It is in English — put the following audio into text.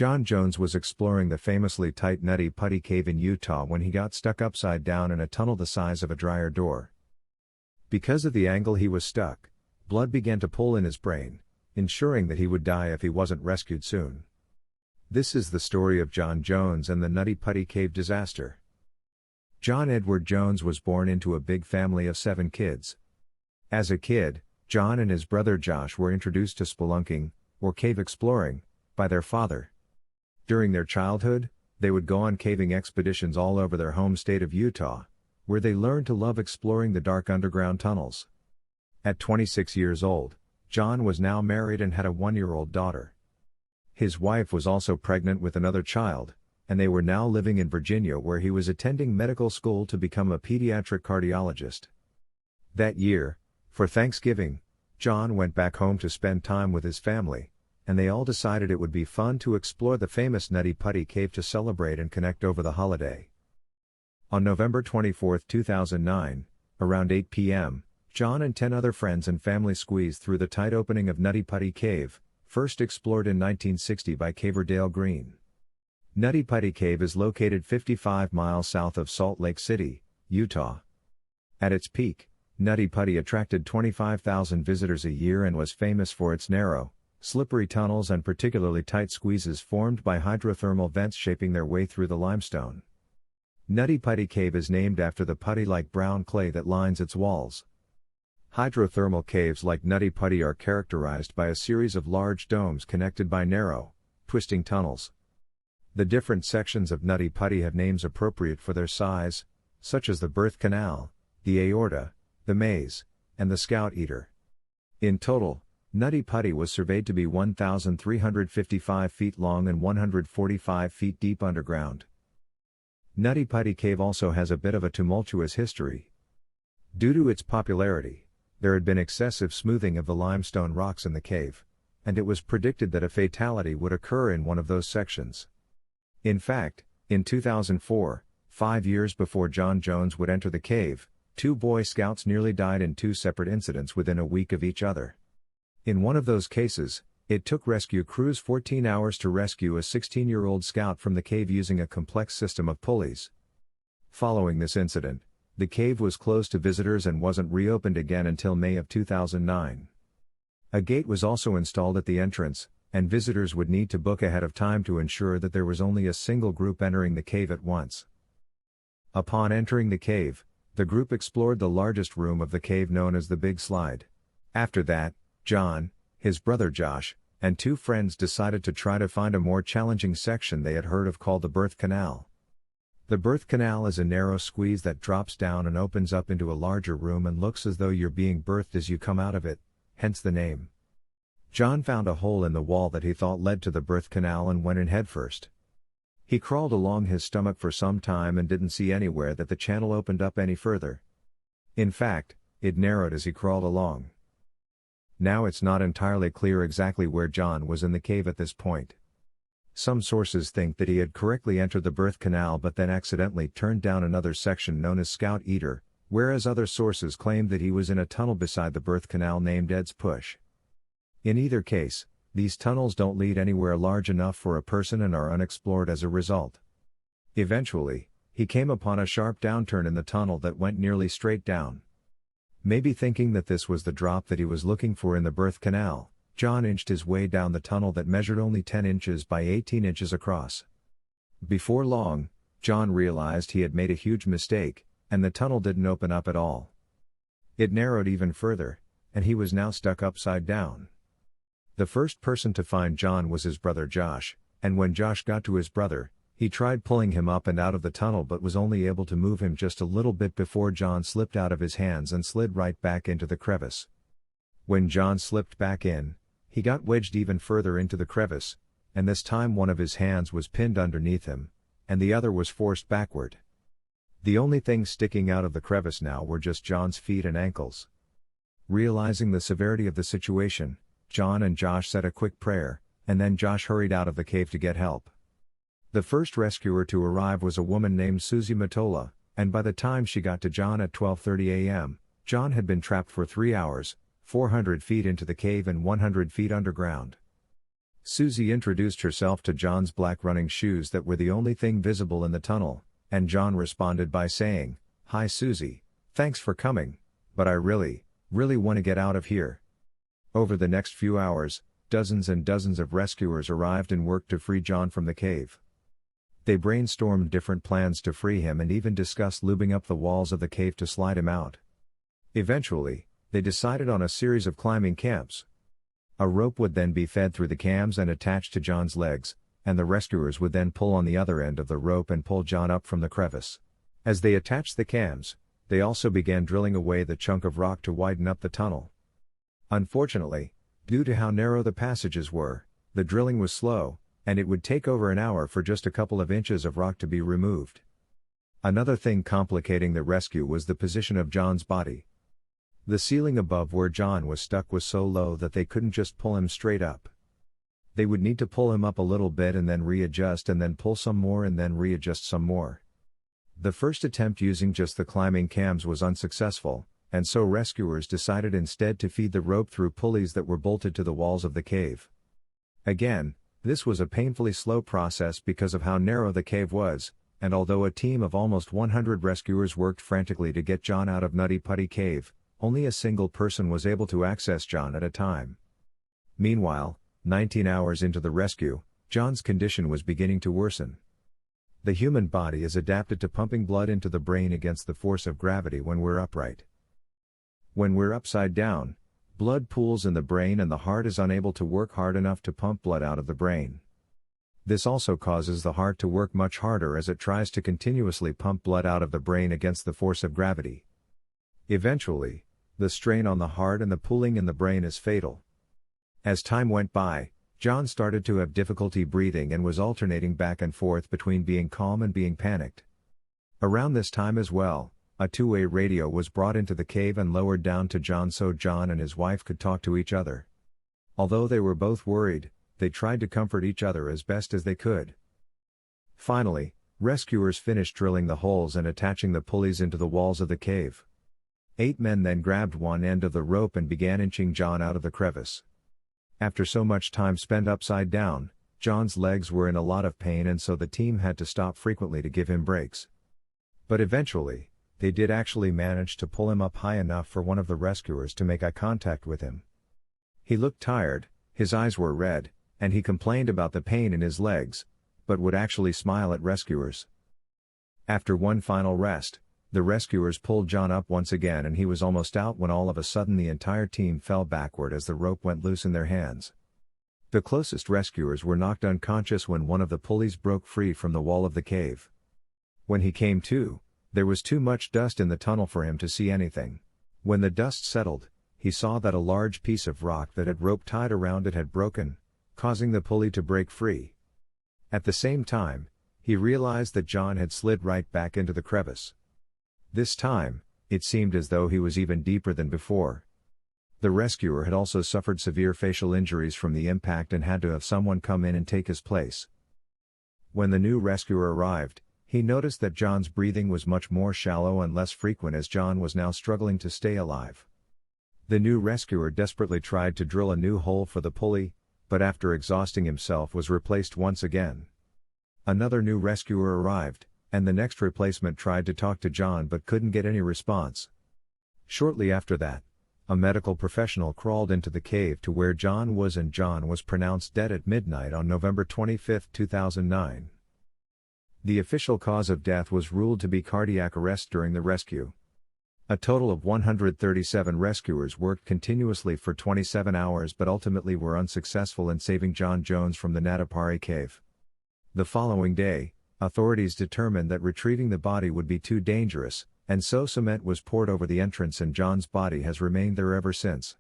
John Jones was exploring the famously tight Nutty Putty cave in Utah when he got stuck upside down in a tunnel the size of a dryer door. Because of the angle he was stuck, blood began to pool in his brain, ensuring that he would die if he wasn't rescued soon. This is the story of John Jones and the Nutty Putty cave disaster. John Edward Jones was born into a big family of 7 kids. As a kid, John and his brother Josh were introduced to spelunking, or cave exploring, by their father. During their childhood, they would go on caving expeditions all over their home state of Utah, where they learned to love exploring the dark underground tunnels. At 26 years old, John was now married and had a 1-year-old daughter. His wife was also pregnant with another child, and they were now living in Virginia where he was attending medical school to become a pediatric cardiologist. That year, for Thanksgiving, John went back home to spend time with his family, and they all decided it would be fun to explore the famous Nutty Putty cave to celebrate and connect over the holiday. On November 24, 2009, around 8 p.m., John and 10 other friends and family squeezed through the tight opening of Nutty Putty Cave, first explored in 1960 by caver Dale Green. Nutty Putty Cave is located 55 miles south of Salt Lake City, Utah. At its peak, Nutty Putty attracted 25,000 visitors a year and was famous for its narrow, slippery tunnels and particularly tight squeezes formed by hydrothermal vents shaping their way through the limestone. Nutty Putty Cave is named after the putty-like brown clay that lines its walls. Hydrothermal caves like Nutty Putty are characterized by a series of large domes connected by narrow, twisting tunnels. The different sections of Nutty Putty have names appropriate for their size, such as the birth canal, the aorta, the maze, and the scout eater. In total, Nutty Putty was surveyed to be 1,355 feet long and 145 feet deep underground. Nutty Putty Cave also has a bit of a tumultuous history. Due to its popularity, there had been excessive smoothing of the limestone rocks in the cave, and it was predicted that a fatality would occur in one of those sections. In fact, in 2004, 5 years before John Jones would enter the cave, 2 Boy Scouts nearly died in 2 separate incidents within a week of each other. In one of those cases, it took rescue crews 14 hours to rescue a 16-year-old scout from the cave using a complex system of pulleys. Following this incident, the cave was closed to visitors and wasn't reopened again until May of 2009. A gate was also installed at the entrance, and visitors would need to book ahead of time to ensure that there was only a single group entering the cave at once. Upon entering the cave, the group explored the largest room of the cave known as the Big Slide. After that, John, his brother Josh, and 2 friends decided to try to find a more challenging section they had heard of called the birth canal. The birth canal is a narrow squeeze that drops down and opens up into a larger room and looks as though you're being birthed as you come out of it, hence the name. John found a hole in the wall that he thought led to the birth canal and went in headfirst. He crawled along his stomach for some time and didn't see anywhere that the channel opened up any further. In fact, it narrowed as he crawled along. Now it's not entirely clear exactly where John was in the cave at this point. Some sources think that he had correctly entered the birth canal but then accidentally turned down another section known as Scout Eater, whereas other sources claim that he was in a tunnel beside the birth canal named Ed's Push. In either case, these tunnels don't lead anywhere large enough for a person and are unexplored as a result. Eventually, he came upon a sharp downturn in the tunnel that went nearly straight down. Maybe thinking that this was the drop that he was looking for in the birth canal, John inched his way down the tunnel that measured only 10 inches by 18 inches across. Before long, John realized he had made a huge mistake, and the tunnel didn't open up at all. It narrowed even further, and he was now stuck upside down. The first person to find John was his brother Josh, and when Josh got to his brother, he tried pulling him up and out of the tunnel but was only able to move him just a little bit before John slipped out of his hands and slid right back into the crevice. When John slipped back in, he got wedged even further into the crevice, and this time one of his hands was pinned underneath him, and the other was forced backward. The only things sticking out of the crevice now were just John's feet and ankles. Realizing the severity of the situation, John and Josh said a quick prayer, and then Josh hurried out of the cave to get help. The first rescuer to arrive was a woman named Susie Matola, and by the time she got to John at 12:30 a.m., John had been trapped for 3 hours, 400 feet into the cave and 100 feet underground. Susie introduced herself to John's black running shoes that were the only thing visible in the tunnel, and John responded by saying, "Hi Susie, thanks for coming, but I really want to get out of here." Over the next few hours, dozens and dozens of rescuers arrived and worked to free John from the cave. They brainstormed different plans to free him and even discussed lubing up the walls of the cave to slide him out. Eventually, they decided on a series of climbing camps. A rope would then be fed through the cams and attached to John's legs, and the rescuers would then pull on the other end of the rope and pull John up from the crevice. As they attached the cams, they also began drilling away the chunk of rock to widen up the tunnel. Unfortunately, due to how narrow the passages were, the drilling was slow, and it would take over an hour for just a couple of inches of rock to be removed. Another thing complicating the rescue was the position of John's body. The ceiling above where John was stuck was so low that they couldn't just pull him straight up. They would need to pull him up a little bit and then readjust and then pull some more and then readjust some more. The first attempt using just the climbing cams was unsuccessful, and so rescuers decided instead to feed the rope through pulleys that were bolted to the walls of the cave. Again, this was a painfully slow process because of how narrow the cave was, and although a team of almost 100 rescuers worked frantically to get John out of Nutty Putty Cave, only a single person was able to access John at a time. Meanwhile, 19 hours into the rescue, John's condition was beginning to worsen. The human body is adapted to pumping blood into the brain against the force of gravity when we're upright. When we're upside down, blood pools in the brain and the heart is unable to work hard enough to pump blood out of the brain. This also causes the heart to work much harder as it tries to continuously pump blood out of the brain against the force of gravity. Eventually, the strain on the heart and the pooling in the brain is fatal. As time went by, John started to have difficulty breathing and was alternating back and forth between being calm and being panicked. Around this time as well, a two-way radio was brought into the cave and lowered down to John so John and his wife could talk to each other. Although they were both worried, they tried to comfort each other as best as they could. Finally, rescuers finished drilling the holes and attaching the pulleys into the walls of the cave. 8 men then grabbed one end of the rope and began inching John out of the crevice. After so much time spent upside down, John's legs were in a lot of pain and so the team had to stop frequently to give him breaks. But eventually, they did actually manage to pull him up high enough for one of the rescuers to make eye contact with him. He looked tired, his eyes were red, and he complained about the pain in his legs, but would actually smile at rescuers. After one final rest, the rescuers pulled John up once again and he was almost out when all of a sudden the entire team fell backward as the rope went loose in their hands. The closest rescuers were knocked unconscious when one of the pulleys broke free from the wall of the cave. When he came to, there was too much dust in the tunnel for him to see anything. When the dust settled, he saw that a large piece of rock that had rope tied around it had broken, causing the pulley to break free. At the same time, he realized that John had slid right back into the crevice. This time, it seemed as though he was even deeper than before. The rescuer had also suffered severe facial injuries from the impact and had to have someone come in and take his place. When the new rescuer arrived, he noticed that John's breathing was much more shallow and less frequent as John was now struggling to stay alive. The new rescuer desperately tried to drill a new hole for the pulley, but after exhausting himself was replaced once again. Another new rescuer arrived, and the next replacement tried to talk to John but couldn't get any response. Shortly after that, a medical professional crawled into the cave to where John was and John was pronounced dead at midnight on November 25, 2009. The official cause of death was ruled to be cardiac arrest during the rescue. A total of 137 rescuers worked continuously for 27 hours but ultimately were unsuccessful in saving John Jones from the Nutty Putty cave. The following day, authorities determined that retrieving the body would be too dangerous, and so cement was poured over the entrance and John's body has remained there ever since.